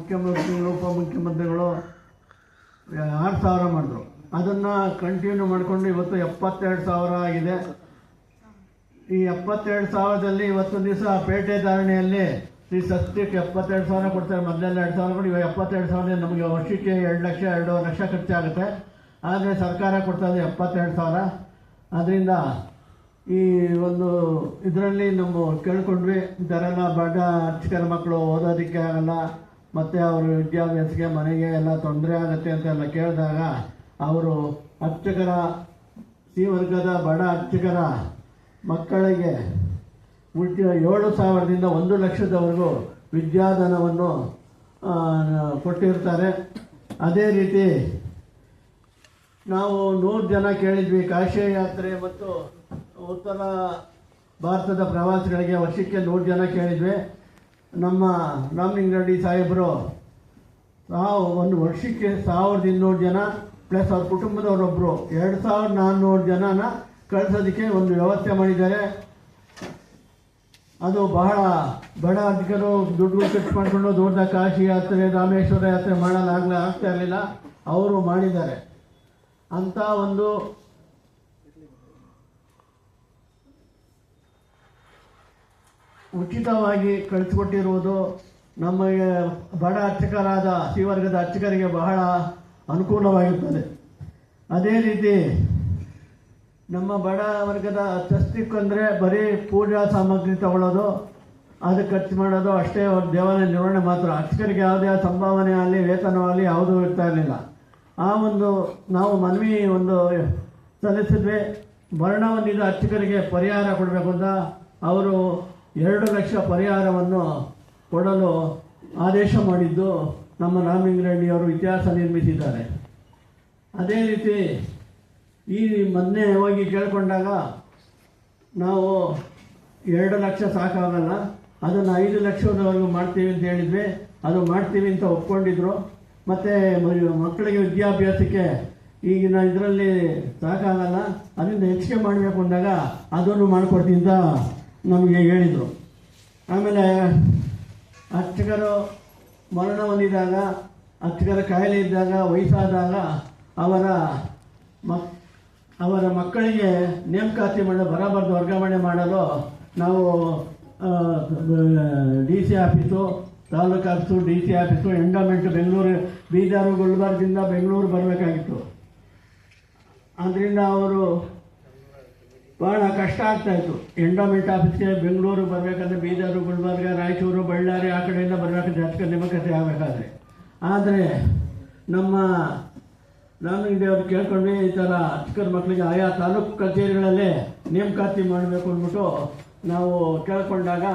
ಮುಖ್ಯಮಂತ್ರಿಗಳು ಉಪಮುಖ್ಯಮಂತ್ರಿಗಳು 6,000 ಮಾಡಿದ್ರು. ಅದನ್ನು ಕಂಟಿನ್ಯೂ ಮಾಡಿಕೊಂಡು ಇವತ್ತು 72,000 ಆಗಿದೆ. ಈ 72,000ದಲ್ಲಿ ಇವತ್ತು ದಿವಸ ಪೇಟೆ ಧಾರಣೆಯಲ್ಲಿ ಶ್ರೀ ಸತ್ಯಕ್ಕೆ 72,000 ಕೊಡ್ತಾರೆ. ಮೊದಲೆಲ್ಲ 2,000 ಕೊಡಿ, ಇವಾಗ 72,000 ನಮಗೆ ವರ್ಷಕ್ಕೆ 2 ಲಕ್ಷ 2.5 ಲಕ್ಷ ಖರ್ಚಾಗುತ್ತೆ. ಆದರೆ ಸರ್ಕಾರ ಕೊಡ್ತಾಯಿದೆ 72,000. ಅದರಿಂದ ಈ ಒಂದು ಇದರಲ್ಲಿ ನಮ್ಮ ಕೇಳ್ಕೊಂಡ್ವಿ, ಇದರೆಲ್ಲ ಬಡ ಅರ್ಚಕರ ಮಕ್ಕಳು ಓದೋದಕ್ಕೆ ಆಗಲ್ಲ, ಮತ್ತು ಅವ್ರ ವಿದ್ಯಾಭ್ಯಾಸಕ್ಕೆ ಮನೆಗೆ ಎಲ್ಲ ತೊಂದರೆ ಆಗುತ್ತೆ ಅಂತೆಲ್ಲ ಕೇಳಿದಾಗ ಅವರು ಅರ್ಚಕರ ಸಿ ವರ್ಗದ ಬಡ ಅರ್ಚಕರ ಮಕ್ಕಳಿಗೆ 7,000ದಿಂದ 1 ಲಕ್ಷದವರೆಗೂ ವಿದ್ಯಾಧನವನ್ನು ಕೊಟ್ಟಿರ್ತಾರೆ. ಅದೇ ರೀತಿ ನಾವು 100 ಜನ ಕೇಳಿದ್ವಿ. ಕಾಶಿ ಯಾತ್ರೆ ಮತ್ತು ಉತ್ತರ ಭಾರತದ ಪ್ರವಾಸಿಗಳಿಗೆ ವರ್ಷಕ್ಕೆ 100 ಜನ ಕೇಳಿದ್ವಿ. ನಮ್ಮ ರಾಮಲಿಂಗರೆಡ್ಡಿ ಸಾಹೇಬರು ಒಂದು ವರ್ಷಕ್ಕೆ 1,200 ಜನ ಪ್ಲಸ್ ಅವ್ರ ಕುಟುಂಬದವರೊಬ್ಬರು 2,400 ಜನನ ಕಳಿಸೋದಕ್ಕೆ ಒಂದು ವ್ಯವಸ್ಥೆ ಮಾಡಿದ್ದಾರೆ. ಅದು ಬಹಳ ಬಡ ಅಧಿಕರು ದುಡ್ಡುಗಳು ಖರ್ಚು ಮಾಡಿಕೊಂಡು ದೊಡ್ಡ ಕಾಶಿ ಯಾತ್ರೆ ರಾಮೇಶ್ವರ ಯಾತ್ರೆ ಆಗ್ತಾ ಇರಲಿಲ್ಲ, ಅವರು ಮಾಡಿದ್ದಾರೆ. ಅಂಥ ಒಂದು ಉಚಿತವಾಗಿ ಕಳಿಸಿಕೊಟ್ಟಿರುವುದು ನಮಗೆ ಬಡ ಅರ್ಚಕರಾದ ಸಿ ವರ್ಗದ ಅರ್ಚಕರಿಗೆ ಬಹಳ ಅನುಕೂಲವಾಗಿರುತ್ತದೆ. ಅದೇ ರೀತಿ ನಮ್ಮ ಬಡ ವರ್ಗದ ಅಂದರೆ ಬರೀ ಪೂಜಾ ಸಾಮಗ್ರಿ ತಗೊಳ್ಳೋದು, ಅದು ಖರ್ಚು ಮಾಡೋದು ಅಷ್ಟೇ. ಅವ್ರ ದೇವಾಲಯ ನಿರ್ವಹಣೆ ಮಾತ್ರ. ಅರ್ಚಕರಿಗೆ ಯಾವುದೇ ಸಂಭಾವನೆ ಆಗಲಿ ವೇತನವಾಗಲಿ ಯಾವುದೂ ಇರ್ತಾ ಇರಲಿಲ್ಲ. ಆ ಒಂದು ನಾವು ಮನವಿ ಸಲ್ಲಿಸಿದ್ವಿ. ಮರಣ ಹೊಂದಿದ ಅರ್ಚಕರಿಗೆ ಪರಿಹಾರ ಕೊಡಬೇಕು ಅಂತ ಅವರು 2 ಲಕ್ಷ ಪರಿಹಾರವನ್ನು ಕೊಡಲು ಆದೇಶ ಮಾಡಿದ್ದು ನಮ್ಮ ರಾಮಲಿಂಗರೆಡ್ಡಿಯವರು ಇತಿಹಾಸ ನಿರ್ಮಿಸಿದ್ದಾರೆ. ಅದೇ ರೀತಿ ಈ ಮೊನ್ನೆ ಹೋಗಿ ಕೇಳಿಕೊಂಡಾಗ ನಾವು 2 ಲಕ್ಷ ಸಾಕಾಗಲ್ಲ, ಅದನ್ನು 5 ಲಕ್ಷದವರೆಗೂ ಮಾಡ್ತೀವಿ ಅಂತ ಹೇಳಿದ್ವಿ. ಅದು ಮಾಡ್ತೀವಿ ಅಂತ ಒಪ್ಕೊಂಡಿದ್ರು. ಮತ್ತು ಮಕ್ಕಳಿಗೆ ವಿದ್ಯಾಭ್ಯಾಸಕ್ಕೆ ಈಗಿನ ಇದರಲ್ಲಿ ಸಾಕಾಗಲ್ಲ, ಅದರಿಂದ ಹೆಚ್ಚಿಗೆ ಮಾಡಬೇಕು ಅಂದಾಗ ಅದನ್ನು ಮಾಡಿಕೊಡ್ತೀನಿ ಅಂತ ನಮಗೆ ಹೇಳಿದರು. ಆಮೇಲೆ ಅರ್ಚಕರು ಮರಣ ಹೊಂದಿದಾಗ, ಅರ್ಚಕರ ಕಾಯಿಲೆ ಇದ್ದಾಗ, ವಯಸ್ಸಾದಾಗ ಅವರ ಮಕ್ಕಳಿಗೆ ನೇಮಕಾತಿ ಬರಬಾರ್ದು ವರ್ಗಾವಣೆ ಮಾಡಲು ನಾವು DC office, taluk office, DC office, endowment Bengaluru, Bidar ಗುಲ್ಬರ್ಗದಿಂದ ಬೆಂಗಳೂರು ಬರಬೇಕಾಗಿತ್ತು. ಆದ್ದರಿಂದ ಅವರು ಭಾಳ ಕಷ್ಟ ಆಗ್ತಾಯಿತ್ತು. ಎಂಡೋಮೆಂಟ್ ಆಫೀಸ್ಗೆ ಬೆಂಗಳೂರು ಬರಬೇಕಂದ್ರೆ ಬೀದರು, ಗುಲ್ಬರ್ಗ, ರಾಯಚೂರು, ಬಳ್ಳಾರಿ ಆ ಕಡೆಯಿಂದ ಬರಬೇಕಂದ್ರೆ ಅರ್ಚಕ ನೇಮಕಾತಿ ಆಗಬೇಕಾದ್ರೆ. ಆದರೆ ನಮ್ಮ ರಾಮಲಿಂಗರೆಡ್ಡಿಯವರು ಕೇಳ್ಕೊಂಡ್ವಿ, ಈ ಥರ ಅರ್ಚಕರ ಮಕ್ಕಳಿಗೆ ಆಯಾ ತಾಲೂಕು ಕಚೇರಿಗಳಲ್ಲೇ ನೇಮಕಾತಿ ಮಾಡಬೇಕು ಅಂದ್ಬಿಟ್ಟು ನಾವು ಕೇಳ್ಕೊಂಡಾಗ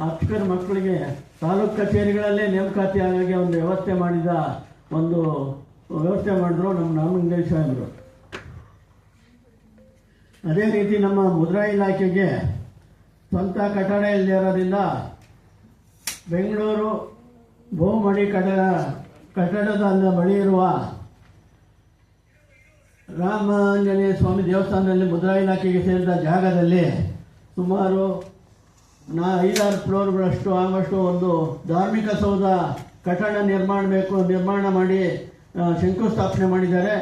ಅರ್ಚಕರ ಮಕ್ಕಳಿಗೆ ತಾಲೂಕು ಕಚೇರಿಗಳಲ್ಲೇ ನೇಮಕಾತಿ ಆಗೋಕ್ಕೆ ಒಂದು ವ್ಯವಸ್ಥೆ ಮಾಡಿದ್ರು ನಮ್ಮ ರಾಮಲಿಂಗರೆಡ್ಡಿ ಸಾಹೇಬರು. ಅದೇ ರೀತಿ ನಮ್ಮ ಮುದ್ರಾ ಇಲಾಖೆಗೆ ಸ್ವಂತ ಕಟ್ಟಡ ಇಲ್ಲದಿರೋದ್ರಿಂದ ಬೆಂಗಳೂರು ಬಹುಮಡಿ ಕಟ್ಟಡದ ಬಳಿ ಇರುವ ರಾಮಾಂಜನೇಯ ಸ್ವಾಮಿ ದೇವಸ್ಥಾನದಲ್ಲಿ ಮುದ್ರಾ ಇಲಾಖೆಗೆ ಸೇರಿದ ಜಾಗದಲ್ಲಿ ಸುಮಾರು 5-6 ಫ್ಲೋರ್ಗಳಷ್ಟು ಆಗುವಷ್ಟು ಒಂದು ಧಾರ್ಮಿಕ ಸೌಧ ಕಟ್ಟಡ ನಿರ್ಮಾಣ ಮಾಡಿ ಶಂಕುಸ್ಥಾಪನೆ ಮಾಡಿದ್ದಾರೆ.